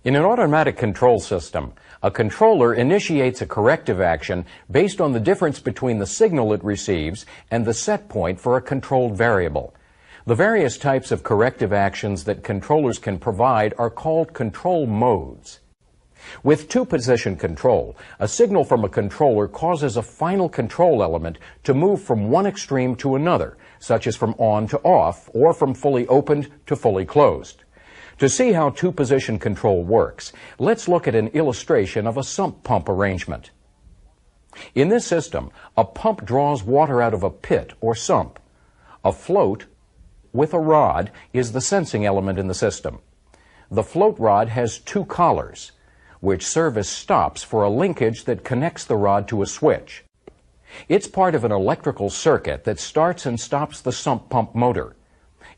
In an automatic control system, a controller initiates a corrective action based on the difference between the signal it receives and the set point for a controlled variable. The various types of corrective actions that controllers can provide are called control modes. With two-position control, a signal from a controller causes a final control element to move from one extreme to another, such as from on to off or from fully opened to fully closed. To see how two-position control works, let's look at an illustration of a sump pump arrangement. In this system, a pump draws water out of a pit or sump. A float with a rod is the sensing element in the system. The float rod has two collars, which serve as stops for a linkage that connects the rod to a switch. It's part of an electrical circuit that starts and stops the sump pump motor.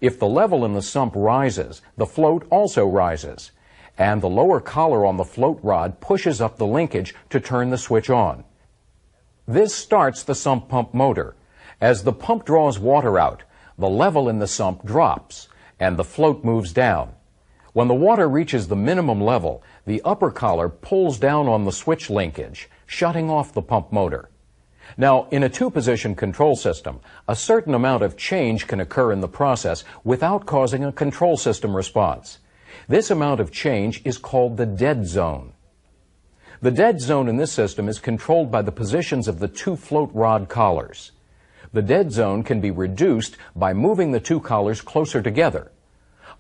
If the level in the sump rises, the float also rises, and the lower collar on the float rod pushes up the linkage to turn the switch on. This starts the sump pump motor. As the pump draws water out, the level in the sump drops, and the float moves down. When the water reaches the minimum level, the upper collar pulls down on the switch linkage, shutting off the pump motor. Now, in a two-position control system, a certain amount of change can occur in the process without causing a control system response. This amount of change is called the dead zone. The dead zone in this system is controlled by the positions of the two float rod collars. The dead zone can be reduced by moving the two collars closer together.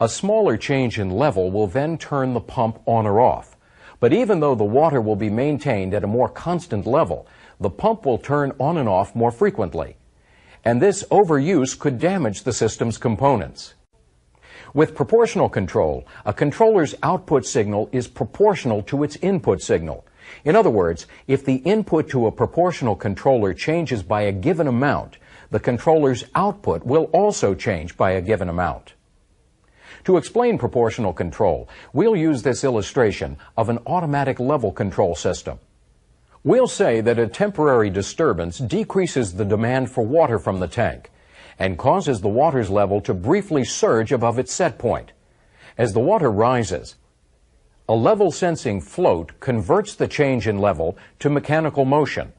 A smaller change in level will then turn the pump on or off. But even though the water will be maintained at a more constant level, the pump will turn on and off more frequently. And this overuse could damage the system's components. With proportional control, a controller's output signal is proportional to its input signal. In other words, if the input to a proportional controller changes by a given amount, the controller's output will also change by a given amount. To explain proportional control, we'll use this illustration of an automatic level control system. We'll say that a temporary disturbance decreases the demand for water from the tank and causes the water's level to briefly surge above its set point. As the water rises, a level-sensing float converts the change in level to mechanical motion.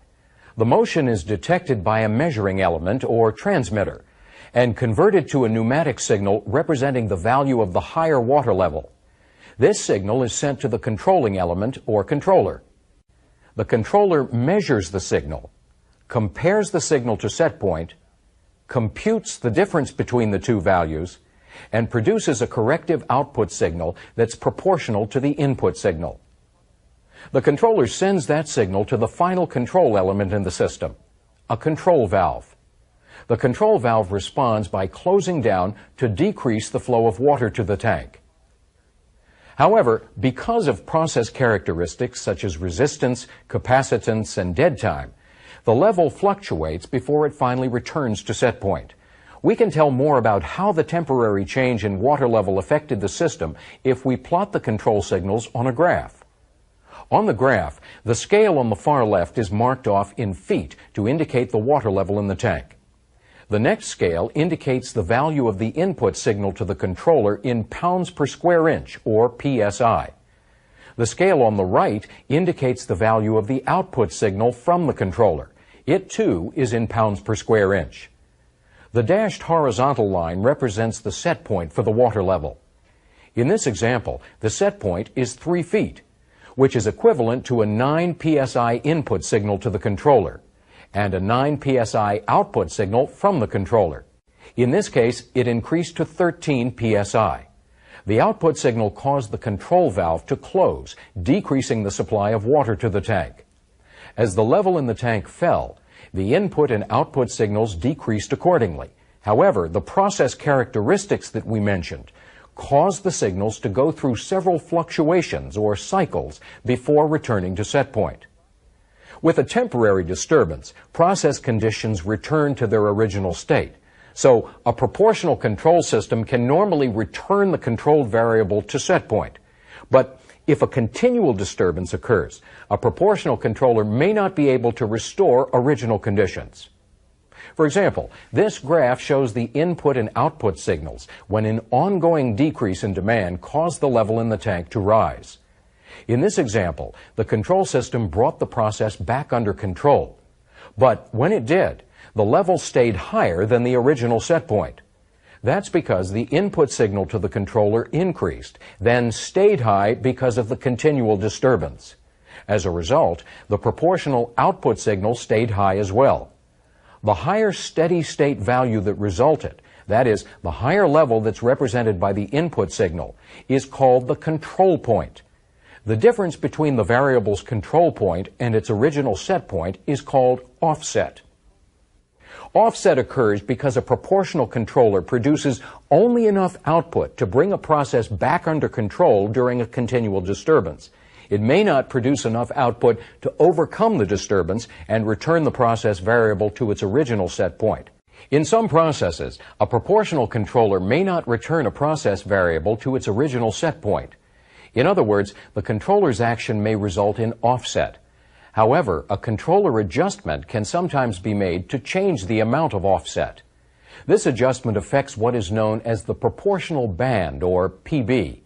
The motion is detected by a measuring element or transmitter and converted to a pneumatic signal representing the value of the higher water level. This signal is sent to the controlling element or controller. The controller measures the signal, compares the signal to set point, computes the difference between the two values, and produces a corrective output signal that's proportional to the input signal. The controller sends that signal to the final control element in the system, a control valve. The control valve responds by closing down to decrease the flow of water to the tank. However, because of process characteristics such as resistance, capacitance, and dead time, the level fluctuates before it finally returns to set point. We can tell more about how the temporary change in water level affected the system if we plot the control signals on a graph. On the graph, the scale on the far left is marked off in feet to indicate the water level in the tank. The next scale indicates the value of the input signal to the controller in pounds per square inch, or PSI. The scale on the right indicates the value of the output signal from the controller. It, too, is in pounds per square inch. The dashed horizontal line represents the set point for the water level. In this example, the set point is 3 feet, which is equivalent to a 9 PSI input signal to the controller and a 9 PSI output signal from the controller. In this case, it increased to 13 PSI. The output signal caused the control valve to close, decreasing the supply of water to the tank. As the level in the tank fell, the input and output signals decreased accordingly. However, the process characteristics that we mentioned caused the signals to go through several fluctuations or cycles before returning to set point. With a temporary disturbance, process conditions return to their original state. So a proportional control system can normally return the controlled variable to set point. But if a continual disturbance occurs, a proportional controller may not be able to restore original conditions. For example, this graph shows the input and output signals when an ongoing decrease in demand caused the level in the tank to rise. In this example, the control system brought the process back under control. But when it did, the level stayed higher than the original set point. That's because the input signal to the controller increased, then stayed high because of the continual disturbance. As a result, the proportional output signal stayed high as well. The higher steady state value that resulted, that is, the higher level that's represented by the input signal, is called the control point. The difference between the variable's control point and its original set point is called offset. Offset occurs because a proportional controller produces only enough output to bring a process back under control during a continual disturbance. It may not produce enough output to overcome the disturbance and return the process variable to its original set point. In some processes, a proportional controller may not return a process variable to its original set point. In other words, the controller's action may result in offset. However, a controller adjustment can sometimes be made to change the amount of offset. This adjustment affects what is known as the proportional band, or PB.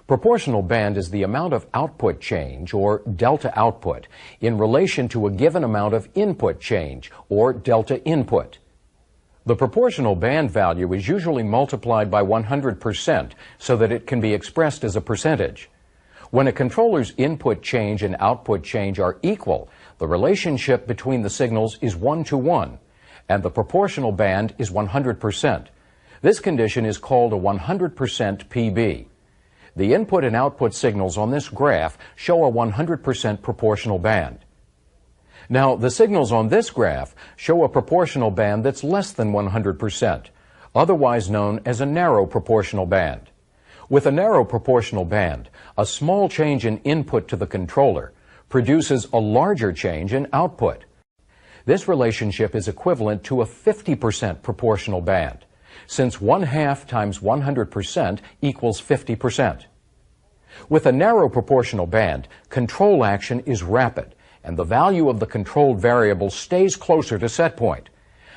Proportional band is the amount of output change, or delta output, in relation to a given amount of input change, or delta input. The proportional band value is usually multiplied by 100% so that it can be expressed as a percentage. When a controller's input change and output change are equal, the relationship between the signals is 1-to-1, and the proportional band is 100%. This condition is called a 100% PB. The input and output signals on this graph show a 100% proportional band. Now, the signals on this graph show a proportional band that's less than 100%, otherwise known as a narrow proportional band. With a narrow proportional band, a small change in input to the controller produces a larger change in output. This relationship is equivalent to a 50% proportional band, since 1/2 times 100% equals 50%. With a narrow proportional band, control action is rapid, and the value of the controlled variable stays closer to set point.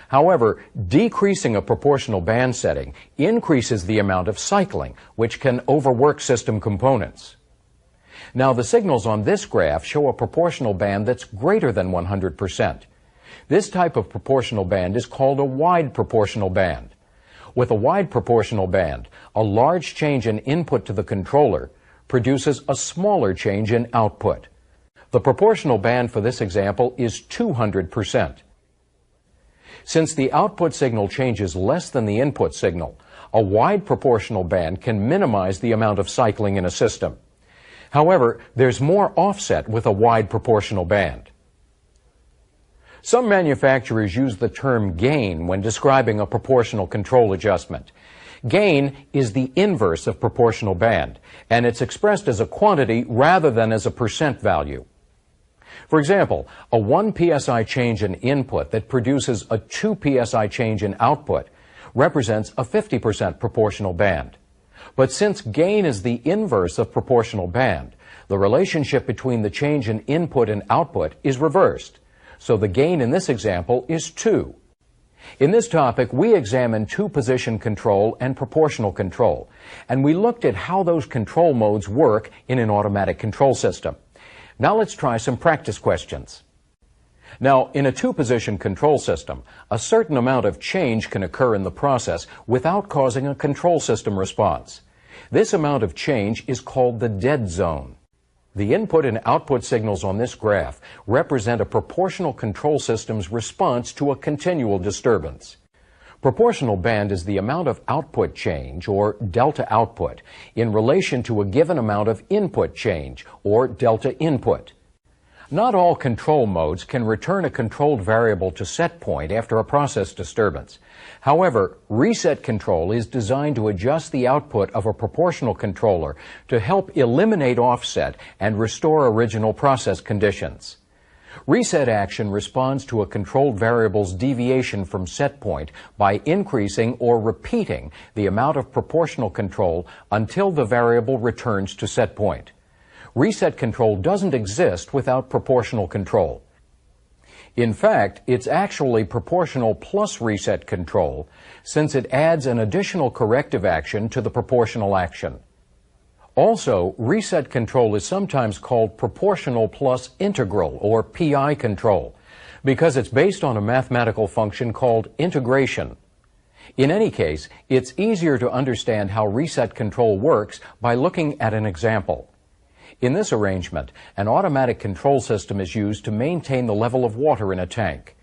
However, decreasing a proportional band setting increases the amount of cycling, which can overwork system components. Now, the signals on this graph show a proportional band that's greater than 100%. This type of proportional band is called a wide proportional band. With a wide proportional band, a large change in input to the controller produces a smaller change in output. The proportional band for this example is 200%. Since the output signal changes less than the input signal, a wide proportional band can minimize the amount of cycling in a system. However, there's more offset with a wide proportional band. Some manufacturers use the term gain when describing a proportional control adjustment. Gain is the inverse of proportional band, and it's expressed as a quantity rather than as a percent value. For example, a 1 psi change in input that produces a 2 psi change in output represents a 50% proportional band. But since gain is the inverse of proportional band, the relationship between the change in input and output is reversed. So the gain in this example is 2. In this topic, we examined two-position control and proportional control, and we looked at how those control modes work in an automatic control system. Now let's try some practice questions. Now, in a two-position control system, a certain amount of change can occur in the process without causing a control system response. This amount of change is called the dead zone. The input and output signals on this graph represent a proportional control system's response to a continual disturbance. Proportional band is the amount of output change, or delta output, in relation to a given amount of input change, or delta input. Not all control modes can return a controlled variable to set point after a process disturbance. However, reset control is designed to adjust the output of a proportional controller to help eliminate offset and restore original process conditions. Reset action responds to a controlled variable's deviation from set point by increasing or repeating the amount of proportional control until the variable returns to set point. Reset control doesn't exist without proportional control. In fact, it's actually proportional plus reset control, since it adds an additional corrective action to the proportional action. Also, reset control is sometimes called proportional plus integral, or PI control, because it's based on a mathematical function called integration. In any case, it's easier to understand how reset control works by looking at an example. In this arrangement, an automatic control system is used to maintain the level of water in a tank.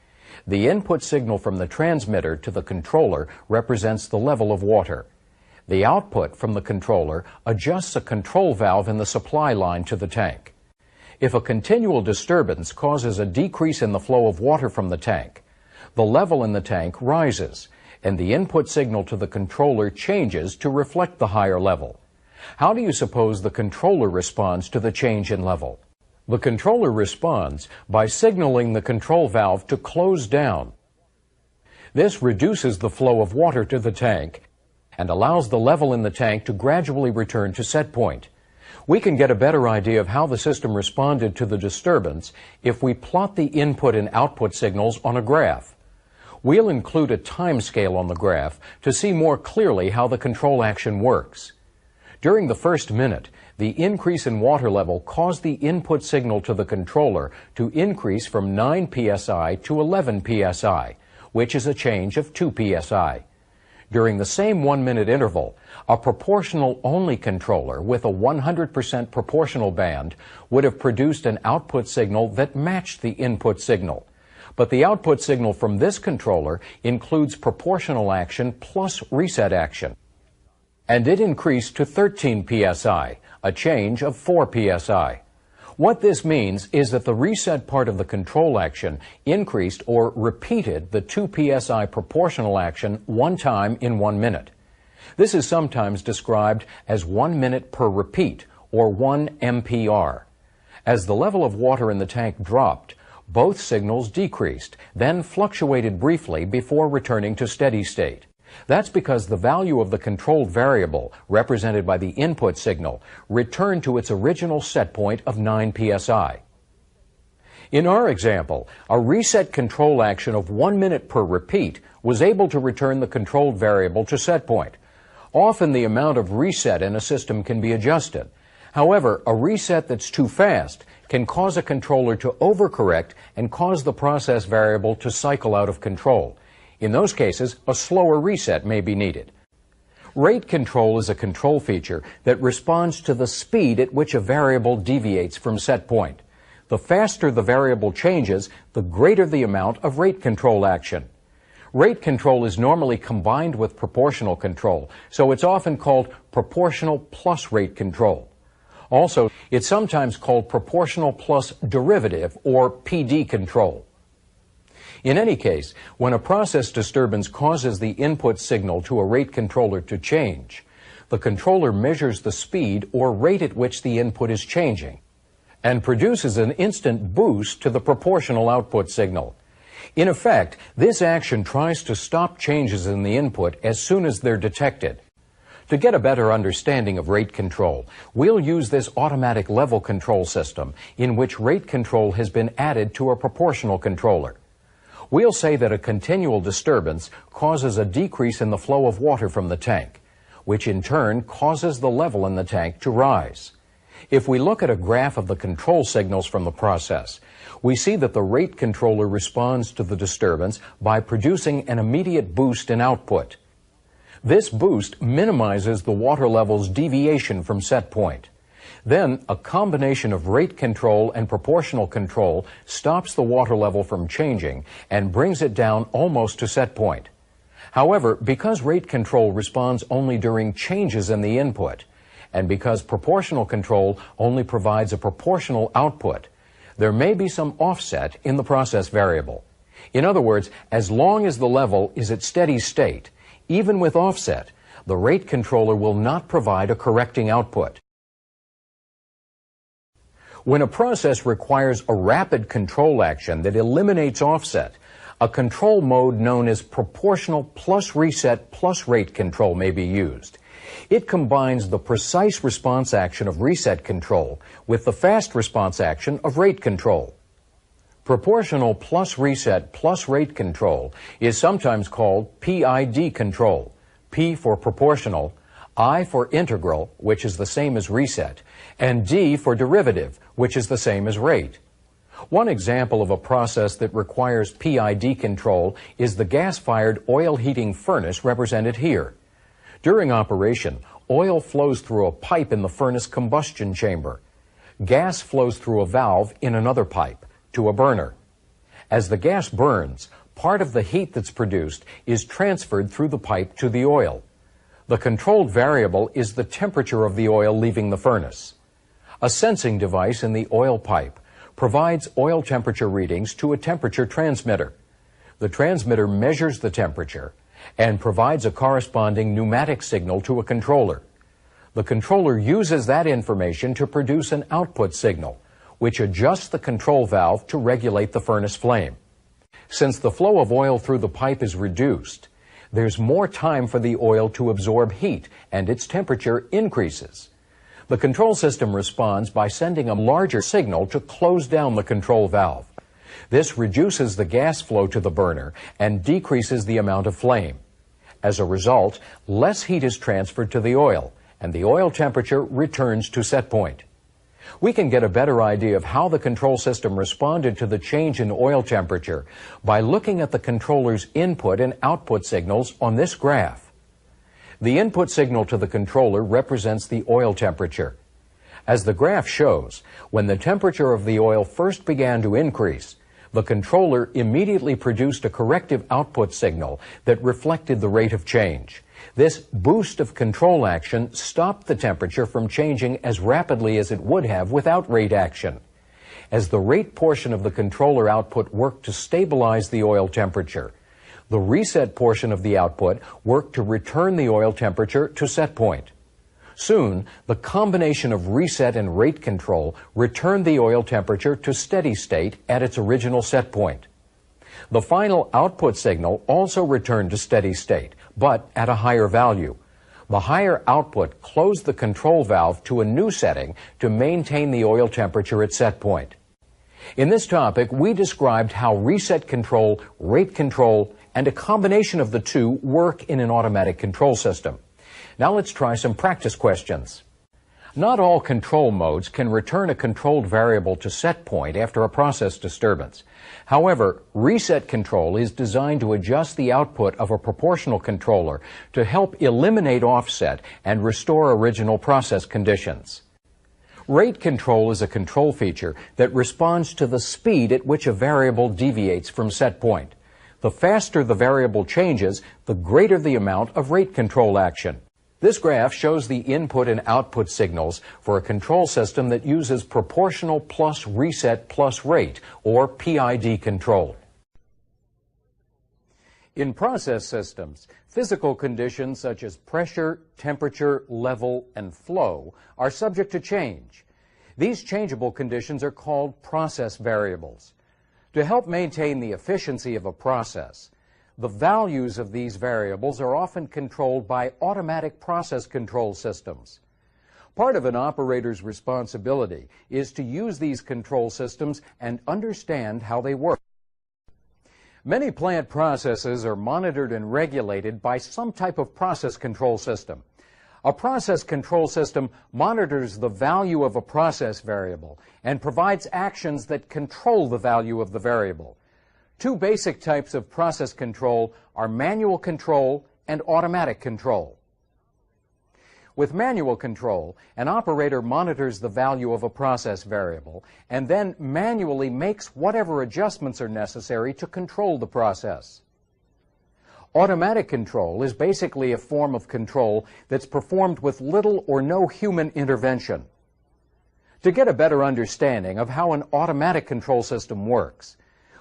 The input signal from the transmitter to the controller represents the level of water. The output from the controller adjusts a control valve in the supply line to the tank. If a continual disturbance causes a decrease in the flow of water from the tank, the level in the tank rises, and the input signal to the controller changes to reflect the higher level. How do you suppose the controller responds to the change in level? The controller responds by signaling the control valve to close down. This reduces the flow of water to the tank and allows the level in the tank to gradually return to set point. We can get a better idea of how the system responded to the disturbance if we plot the input and output signals on a graph. We'll include a time scale on the graph to see more clearly how the control action works. During the first minute, the increase in water level caused the input signal to the controller to increase from 9 psi to 11 psi, which is a change of 2 psi. During the same 1-minute interval, a proportional-only controller with a 100% proportional band would have produced an output signal that matched the input signal. But the output signal from this controller includes proportional action plus reset action. And it increased to 13 psi, a change of 4 psi. What this means is that the reset part of the control action increased or repeated the 2 psi proportional action one time in 1 minute. This is sometimes described as 1 minute per repeat, or 1 MPR. As the level of water in the tank dropped, both signals decreased, then fluctuated briefly before returning to steady state. That's because the value of the controlled variable, represented by the input signal, returned to its original set point of 9 psi. In our example, a reset control action of 1 minute per repeat was able to return the controlled variable to set point. Often the amount of reset in a system can be adjusted. However, a reset that's too fast can cause a controller to overcorrect and cause the process variable to cycle out of control. In those cases, a slower reset may be needed. Rate control is a control feature that responds to the speed at which a variable deviates from set point. The faster the variable changes, the greater the amount of rate control action. Rate control is normally combined with proportional control, so it's often called proportional plus rate control. Also, it's sometimes called proportional plus derivative, or PD control. In any case, when a process disturbance causes the input signal to a rate controller to change, the controller measures the speed or rate at which the input is changing and produces an instant boost to the proportional output signal. In effect, this action tries to stop changes in the input as soon as they're detected. To get a better understanding of rate control, we'll use this automatic level control system in which rate control has been added to a proportional controller. We'll say that a continual disturbance causes a decrease in the flow of water from the tank, which in turn causes the level in the tank to rise. If we look at a graph of the control signals from the process, we see that the rate controller responds to the disturbance by producing an immediate boost in output. This boost minimizes the water level's deviation from set point. Then, a combination of rate control and proportional control stops the water level from changing and brings it down almost to set point. However, because rate control responds only during changes in the input, and because proportional control only provides a proportional output, there may be some offset in the process variable. In other words, as long as the level is at steady state, even with offset, the rate controller will not provide a correcting output. When a process requires a rapid control action that eliminates offset, a control mode known as proportional plus reset plus rate control may be used. It combines the precise response action of reset control with the fast response action of rate control. Proportional plus reset plus rate control is sometimes called PID control, P for proportional, I for integral, which is the same as reset, and D for derivative, which is the same as rate. One example of a process that requires PID control is the gas-fired oil heating furnace represented here. During operation, oil flows through a pipe in the furnace combustion chamber. Gas flows through a valve in another pipe to a burner. As the gas burns, part of the heat that's produced is transferred through the pipe to the oil. The controlled variable is the temperature of the oil leaving the furnace. A sensing device in the oil pipe provides oil temperature readings to a temperature transmitter. The transmitter measures the temperature and provides a corresponding pneumatic signal to a controller. The controller uses that information to produce an output signal, which adjusts the control valve to regulate the furnace flame. Since the flow of oil through the pipe is reduced, there's more time for the oil to absorb heat, and its temperature increases. The control system responds by sending a larger signal to close down the control valve. This reduces the gas flow to the burner and decreases the amount of flame. As a result, less heat is transferred to the oil, and the oil temperature returns to set point. We can get a better idea of how the control system responded to the change in oil temperature by looking at the controller's input and output signals on this graph. The input signal to the controller represents the oil temperature. As the graph shows, when the temperature of the oil first began to increase, the controller immediately produced a corrective output signal that reflected the rate of change. This boost of control action stopped the temperature from changing as rapidly as it would have without rate action. As the rate portion of the controller output worked to stabilize the oil temperature, the reset portion of the output worked to return the oil temperature to set point. Soon, the combination of reset and rate control returned the oil temperature to steady state at its original set point. The final output signal also returned to steady state, but at a higher value. The higher output closed the control valve to a new setting to maintain the oil temperature at set point. In this topic, we described how reset control, rate control, and a combination of the two work in an automatic control system. Now let's try some practice questions. Not all control modes can return a controlled variable to set point after a process disturbance. However, reset control is designed to adjust the output of a proportional controller to help eliminate offset and restore original process conditions. Rate control is a control feature that responds to the speed at which a variable deviates from set point. The faster the variable changes, the greater the amount of rate control action. This graph shows the input and output signals for a control system that uses proportional plus reset plus rate, or PID control. In process systems, physical conditions such as pressure, temperature, level, and flow are subject to change. These changeable conditions are called process variables. To help maintain the efficiency of a process, the values of these variables are often controlled by automatic process control systems. Part of an operator's responsibility is to use these control systems and understand how they work. Many plant processes are monitored and regulated by some type of process control system. A process control system monitors the value of a process variable and provides actions that control the value of the variable. Two basic types of process control are manual control and automatic control. With manual control, an operator monitors the value of a process variable and then manually makes whatever adjustments are necessary to control the process. Automatic control is basically a form of control that's performed with little or no human intervention. To get a better understanding of how an automatic control system works,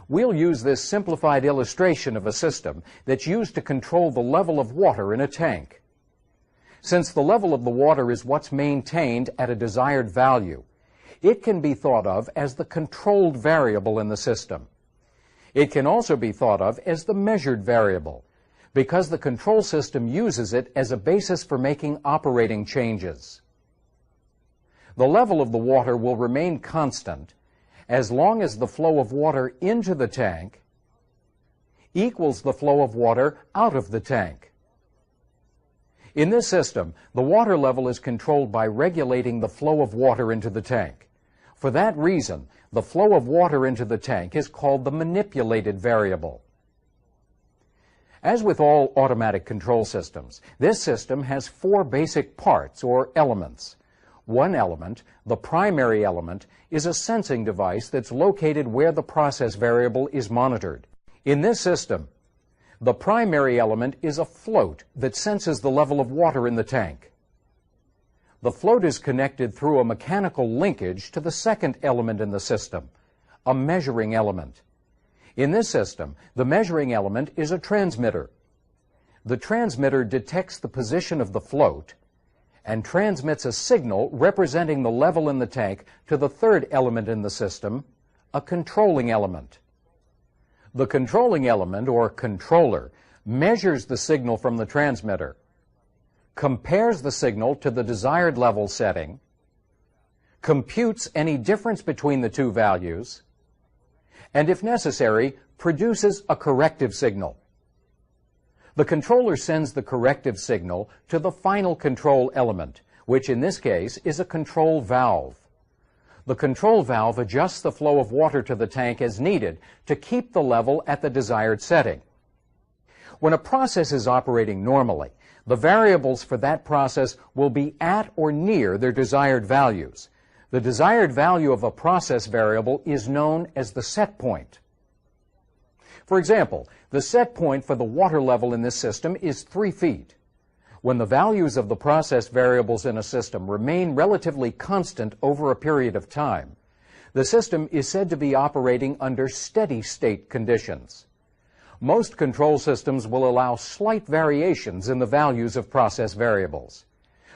we'll use this simplified illustration of a system that's used to control the level of water in a tank. Since the level of the water is what's maintained at a desired value, it can be thought of as the controlled variable in the system. It can also be thought of as the measured variable, because the control system uses it as a basis for making operating changes. The level of the water will remain constant as long as the flow of water into the tank equals the flow of water out of the tank. In this system, the water level is controlled by regulating the flow of water into the tank. For that reason, the flow of water into the tank is called the manipulated variable. As with all automatic control systems, this system has four basic parts or elements. One element, the primary element, is a sensing device that's located where the process variable is monitored. In this system, the primary element is a float that senses the level of water in the tank. The float is connected through a mechanical linkage to the second element in the system, a measuring element. In this system, the measuring element is a transmitter. The transmitter detects the position of the float and transmits a signal representing the level in the tank to the third element in the system, a controlling element. The controlling element, or controller, measures the signal from the transmitter, compares the signal to the desired level setting, computes any difference between the two values, and if necessary, produces a corrective signal. The controller sends the corrective signal to the final control element, which in this case is a control valve. The control valve adjusts the flow of water to the tank as needed to keep the level at the desired setting. When a process is operating normally, the variables for that process will be at or near their desired values. The desired value of a process variable is known as the set point. For example, the set point for the water level in this system is 3 feet. When the values of the process variables in a system remain relatively constant over a period of time, the system is said to be operating under steady-state conditions. Most control systems will allow slight variations in the values of process variables.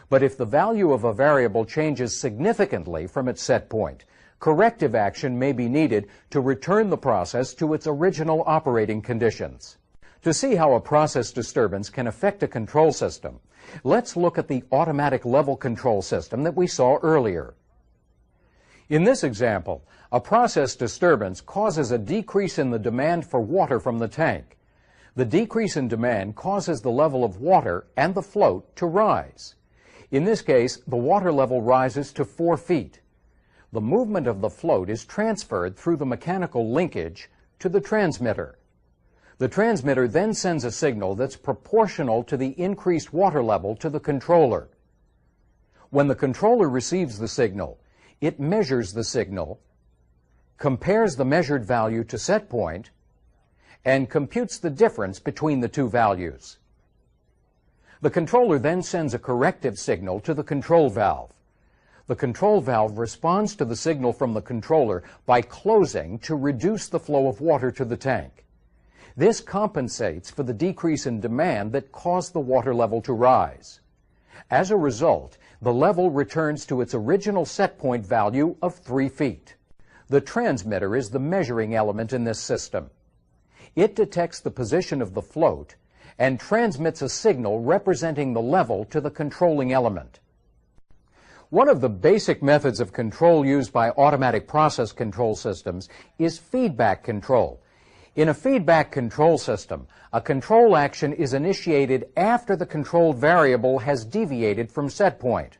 But if the value of a variable changes significantly from its set point, corrective action may be needed to return the process to its original operating conditions. To see how a process disturbance can affect a control system, let's look at the automatic level control system that we saw earlier. In this example, a process disturbance causes a decrease in the demand for water from the tank. The decrease in demand causes the level of water and the float to rise. In this case, the water level rises to 4 feet. The movement of the float is transferred through the mechanical linkage to the transmitter. The transmitter then sends a signal that's proportional to the increased water level to the controller. When the controller receives the signal, it measures the signal, compares the measured value to set point, and computes the difference between the two values. The controller then sends a corrective signal to the control valve. The control valve responds to the signal from the controller by closing to reduce the flow of water to the tank. This compensates for the decrease in demand that caused the water level to rise. As a result, the level returns to its original set point value of 3 feet. The transmitter is the measuring element in this system. It detects the position of the float and transmits a signal representing the level to the controlling element. One of the basic methods of control used by automatic process control systems is feedback control. In a feedback control system, a control action is initiated after the controlled variable has deviated from set point.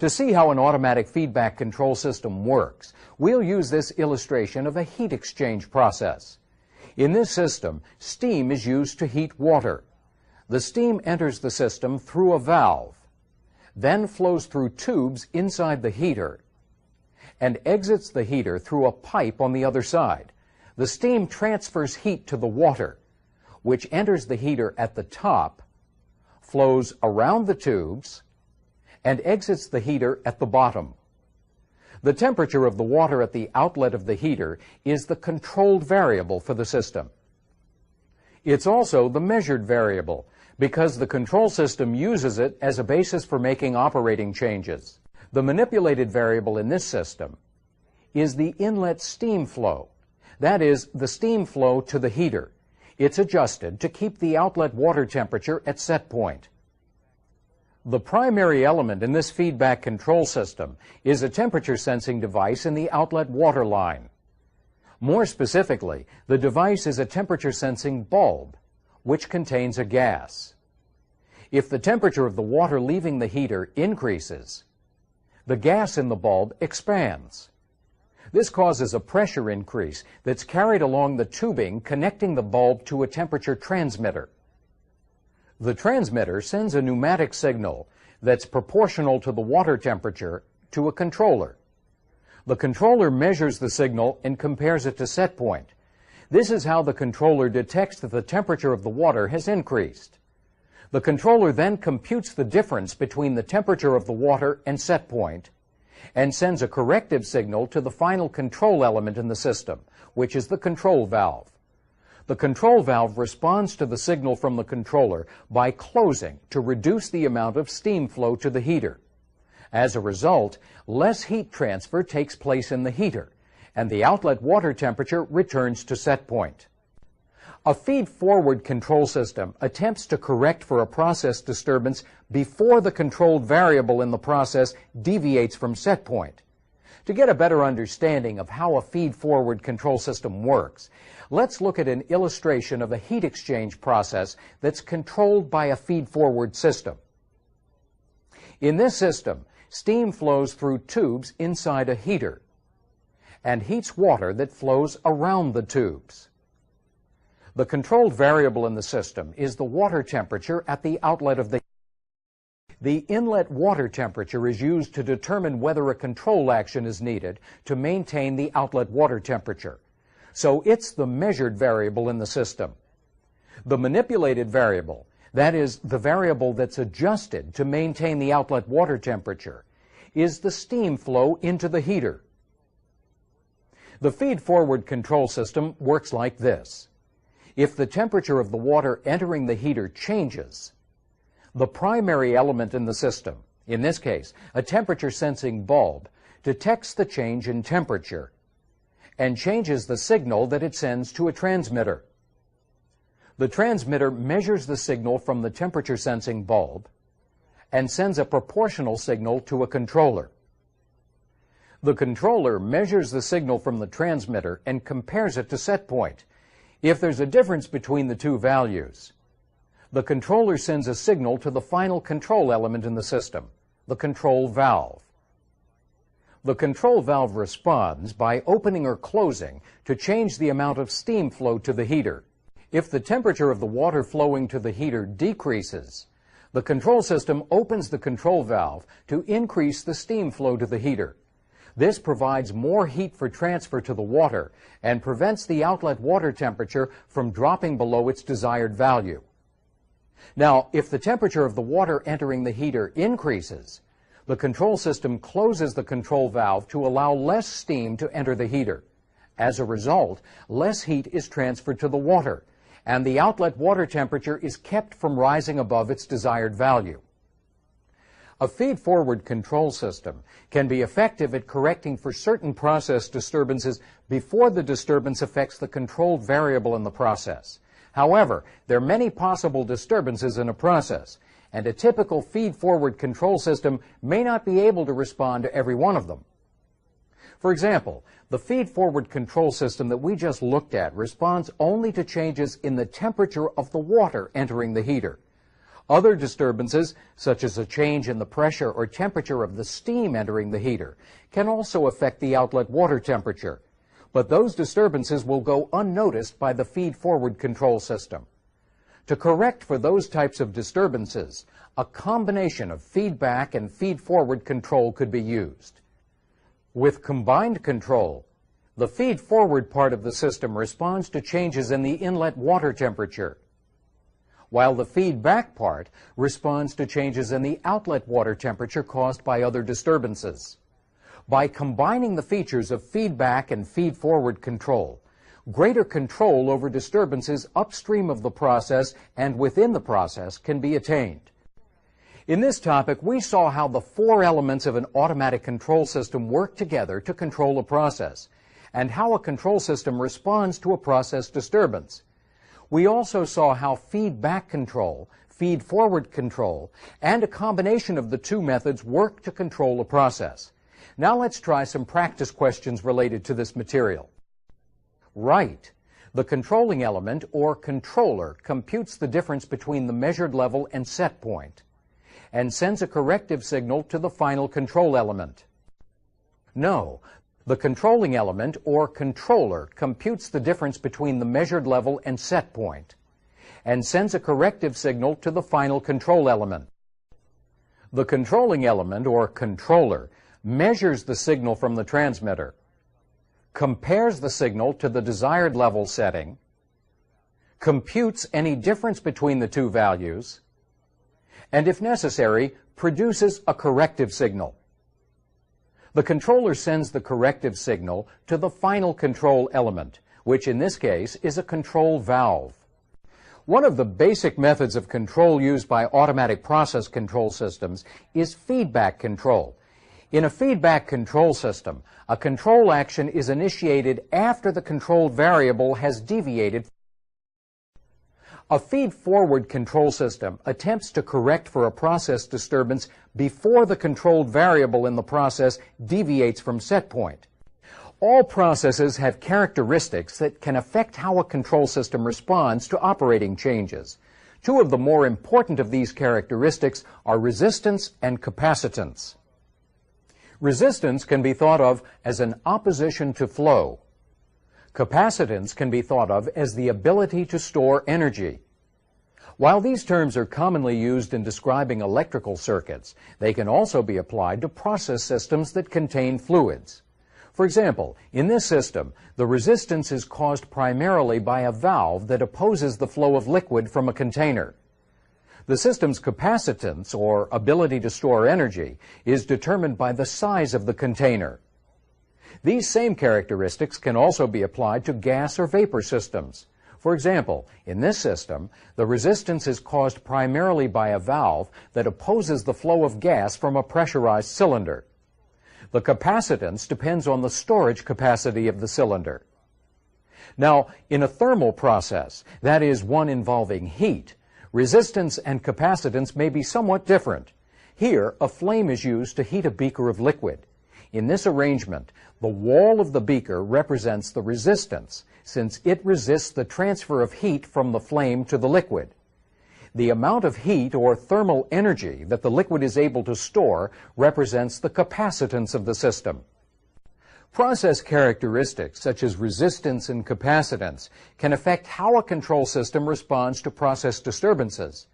To see how an automatic feedback control system works, we'll use this illustration of a heat exchange process. In this system, steam is used to heat water. The steam enters the system through a valve, then flows through tubes inside the heater, and exits the heater through a pipe on the other side. The steam transfers heat to the water, which enters the heater at the top, flows around the tubes, and exits the heater at the bottom. The temperature of the water at the outlet of the heater is the controlled variable for the system. It's also the measured variable, because the control system uses it as a basis for making operating changes. The manipulated variable in this system is the inlet steam flow. That is, the steam flow to the heater. It's adjusted to keep the outlet water temperature at set point. The primary element in this feedback control system is a temperature sensing device in the outlet water line. More specifically, the device is a temperature sensing bulb, which contains a gas. If the temperature of the water leaving the heater increases, the gas in the bulb expands. This causes a pressure increase that's carried along the tubing connecting the bulb to a temperature transmitter. The transmitter sends a pneumatic signal that's proportional to the water temperature to a controller. The controller measures the signal and compares it to set point. This is how the controller detects that the temperature of the water has increased. The controller then computes the difference between the temperature of the water and set point and sends a corrective signal to the final control element in the system, which is the control valve. The control valve responds to the signal from the controller by closing to reduce the amount of steam flow to the heater. As a result, less heat transfer takes place in the heater, and the outlet water temperature returns to set point. A feed-forward control system attempts to correct for a process disturbance before the controlled variable in the process deviates from set point. To get a better understanding of how a feed-forward control system works, let's look at an illustration of a heat exchange process that's controlled by a feed-forward system. In this system, steam flows through tubes inside a heater and heats water that flows around the tubes. The controlled variable in the system is the water temperature at the outlet of the heater. The inlet water temperature is used to determine whether a control action is needed to maintain the outlet water temperature. So it's the measured variable in the system. The manipulated variable, that is, the variable that's adjusted to maintain the outlet water temperature, is the steam flow into the heater. The feed-forward control system works like this. If the temperature of the water entering the heater changes, the primary element in the system, in this case, a temperature-sensing bulb, detects the change in temperature and changes the signal that it sends to a transmitter. The transmitter measures the signal from the temperature-sensing bulb and sends a proportional signal to a controller. The controller measures the signal from the transmitter and compares it to set point. If there's a difference between the two values, the controller sends a signal to the final control element in the system, the control valve. The control valve responds by opening or closing to change the amount of steam flow to the heater. If the temperature of the water flowing to the heater decreases, the control system opens the control valve to increase the steam flow to the heater. This provides more heat for transfer to the water and prevents the outlet water temperature from dropping below its desired value. Now, if the temperature of the water entering the heater increases, the control system closes the control valve to allow less steam to enter the heater. As a result, less heat is transferred to the water, and the outlet water temperature is kept from rising above its desired value. A feed-forward control system can be effective at correcting for certain process disturbances before the disturbance affects the controlled variable in the process. However, there are many possible disturbances in a process, and a typical feed-forward control system may not be able to respond to every one of them. For example, the feed-forward control system that we just looked at responds only to changes in the temperature of the water entering the heater. Other disturbances, such as a change in the pressure or temperature of the steam entering the heater, can also affect the outlet water temperature, but those disturbances will go unnoticed by the feed-forward control system. To correct for those types of disturbances, a combination of feedback and feed-forward control could be used. With combined control, the feed-forward part of the system responds to changes in the inlet water temperature, while the feedback part responds to changes in the outlet water temperature caused by other disturbances. By combining the features of feedback and feed-forward control, greater control over disturbances upstream of the process and within the process can be attained. In this topic, we saw how the four elements of an automatic control system work together to control a process, and how a control system responds to a process disturbance. We also saw how feedback control, feed-forward control, and a combination of the two methods work to control a process. Now let's try some practice questions related to this material. Write The controlling element, or controller, computes the difference between the measured level and set point, and sends a corrective signal to the final control element. No, the controlling element, or controller, computes the difference between the measured level and set point, and sends a corrective signal to the final control element. The controlling element, or controller, measures the signal from the transmitter, compares the signal to the desired level setting, computes any difference between the two values, and if necessary, produces a corrective signal. The controller sends the corrective signal to the final control element, which in this case is a control valve. One of the basic methods of control used by automatic process control systems is feedback control. In a feedback control system, a control action is initiated after the controlled variable has deviated. A feed-forward control system attempts to correct for a process disturbance before the controlled variable in the process deviates from set point. All processes have characteristics that can affect how a control system responds to operating changes. Two of the more important of these characteristics are resistance and capacitance. Resistance can be thought of as an opposition to flow. Capacitance can be thought of as the ability to store energy. While these terms are commonly used in describing electrical circuits, they can also be applied to process systems that contain fluids. For example, in this system, the resistance is caused primarily by a valve that opposes the flow of liquid from a container. The system's capacitance, or ability to store energy, is determined by the size of the container. These same characteristics can also be applied to gas or vapor systems. For example, in this system, the resistance is caused primarily by a valve that opposes the flow of gas from a pressurized cylinder. The capacitance depends on the storage capacity of the cylinder. Now, in a thermal process, that is, one involving heat, resistance and capacitance may be somewhat different. Here, a flame is used to heat a beaker of liquid. In this arrangement, the wall of the beaker represents the resistance, since it resists the transfer of heat from the flame to the liquid. The amount of heat or thermal energy that the liquid is able to store represents the capacitance of the system. Process characteristics such as resistance and capacitance can affect how a control system responds to process disturbances.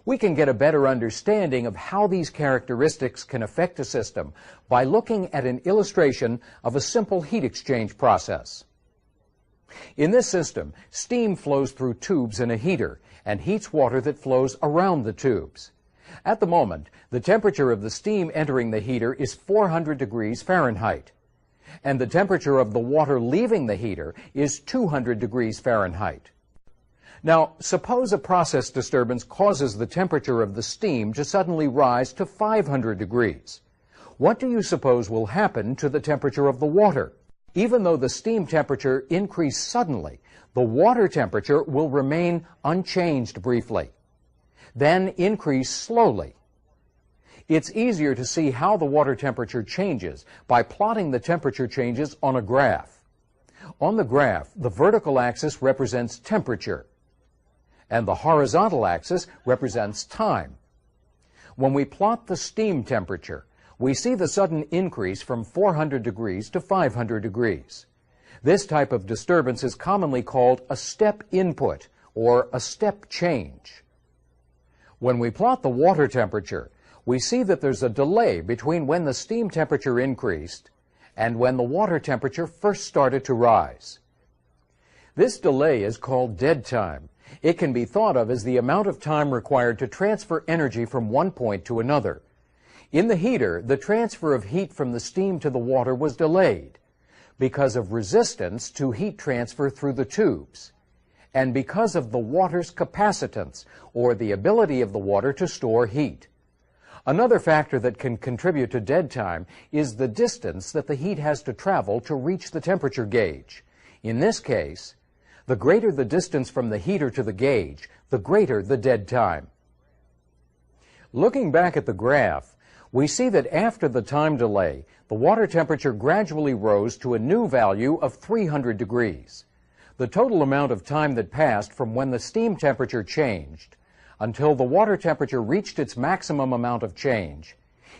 We can get a better understanding of how these characteristics can affect a system by looking at an illustration of a simple heat exchange process. In this system, steam flows through tubes in a heater and heats water that flows around the tubes. At the moment, the temperature of the steam entering the heater is 400 degrees Fahrenheit, and the temperature of the water leaving the heater is 200 degrees Fahrenheit. Now, suppose a process disturbance causes the temperature of the steam to suddenly rise to 500 degrees. What do you suppose will happen to the temperature of the water? Even though the steam temperature increased suddenly, the water temperature will remain unchanged briefly, then increase slowly. It's easier to see how the water temperature changes by plotting the temperature changes on a graph. On the graph, the vertical axis represents temperature, and the horizontal axis represents time. When we plot the steam temperature, we see the sudden increase from 400 degrees to 500 degrees. This type of disturbance is commonly called a step input or a step change. When we plot the water temperature, we see that there's a delay between when the steam temperature increased and when the water temperature first started to rise. This delay is called dead time. It can be thought of as the amount of time required to transfer energy from one point to another. In the heater, the transfer of heat from the steam to the water was delayed because of resistance to heat transfer through the tubes, and because of the water's capacitance, or the ability of the water to store heat. Another factor that can contribute to dead time is the distance that the heat has to travel to reach the temperature gauge. In this case, the greater the distance from the heater to the gauge, the greater the dead time. Looking back at the graph, we see that after the time delay, the water temperature gradually rose to a new value of 300 degrees. The total amount of time that passed from when the steam temperature changed until the water temperature reached its maximum amount of change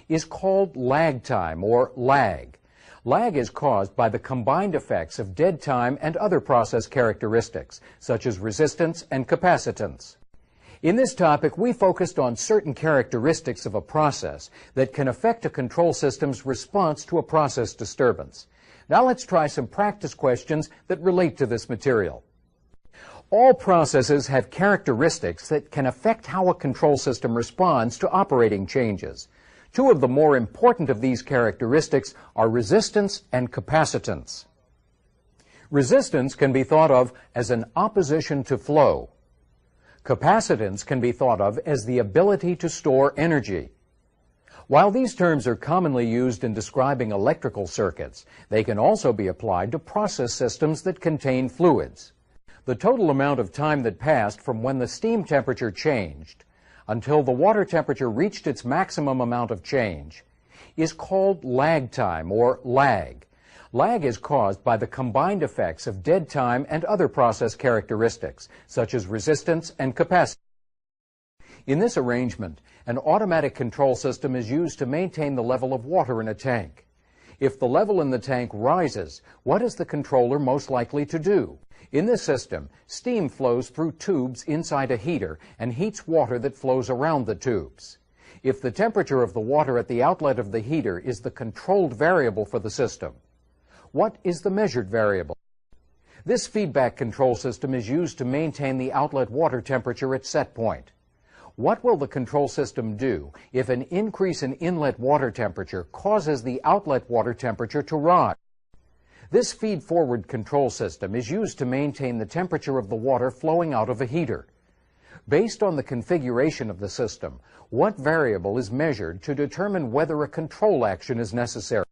is called lag time, or lag. Lag is caused by the combined effects of dead time and other process characteristics, such as resistance and capacitance. In this topic, we focused on certain characteristics of a process that can affect a control system's response to a process disturbance. Now let's try some practice questions that relate to this material. All processes have characteristics that can affect how a control system responds to operating changes. Two of the more important of these characteristics are resistance and capacitance. Resistance can be thought of as an opposition to flow. Capacitance can be thought of as the ability to store energy. While these terms are commonly used in describing electrical circuits, they can also be applied to process systems that contain fluids. The total amount of time that passed from when the steam temperature changed until the water temperature reached its maximum amount of change is called lag time, or lag. Lag is caused by the combined effects of dead time and other process characteristics, such as resistance and capacitance. In this arrangement, an automatic control system is used to maintain the level of water in a tank. If the level in the tank rises, what is the controller most likely to do? In this system, steam flows through tubes inside a heater and heats water that flows around the tubes. If the temperature of the water at the outlet of the heater is the controlled variable for the system, what is the measured variable? This feedback control system is used to maintain the outlet water temperature at set point. What will the control system do if an increase in inlet water temperature causes the outlet water temperature to rise? This feed-forward control system is used to maintain the temperature of the water flowing out of a heater. Based on the configuration of the system, what variable is measured to determine whether a control action is necessary?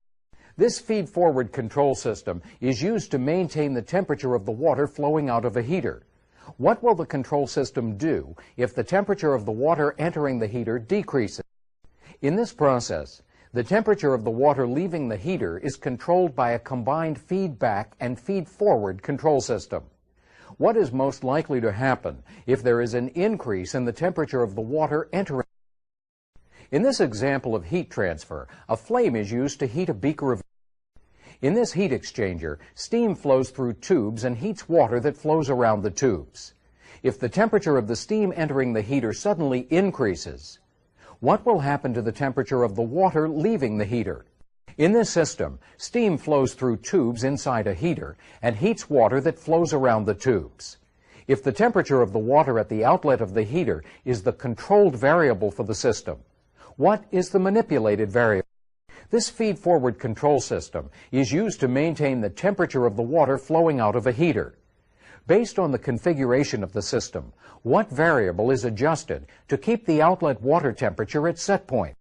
This feed-forward control system is used to maintain the temperature of the water flowing out of a heater. What will the control system do if the temperature of the water entering the heater decreases? In this process, the temperature of the water leaving the heater is controlled by a combined feedback and feed-forward control system. What is most likely to happen if there is an increase in the temperature of the water entering? In this example of heat transfer, a flame is used to heat a beaker of. In this heat exchanger, steam flows through tubes and heats water that flows around the tubes. If the temperature of the steam entering the heater suddenly increases, what will happen to the temperature of the water leaving the heater? In this system, steam flows through tubes inside a heater and heats water that flows around the tubes. If the temperature of the water at the outlet of the heater is the controlled variable for the system, what is the manipulated variable? This feed-forward control system is used to maintain the temperature of the water flowing out of a heater. Based on the configuration of the system, what variable is adjusted to keep the outlet water temperature at set point?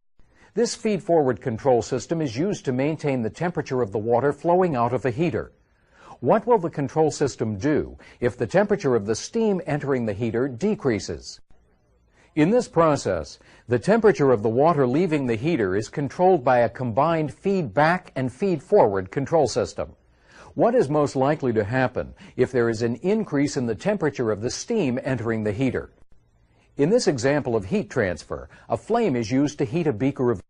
This feed-forward control system is used to maintain the temperature of the water flowing out of a heater. What will the control system do if the temperature of the steam entering the heater decreases? In this process, the temperature of the water leaving the heater is controlled by a combined feedback and feed-forward control system. What is most likely to happen if there is an increase in the temperature of the steam entering the heater? In this example of heat transfer, a flame is used to heat a beaker of.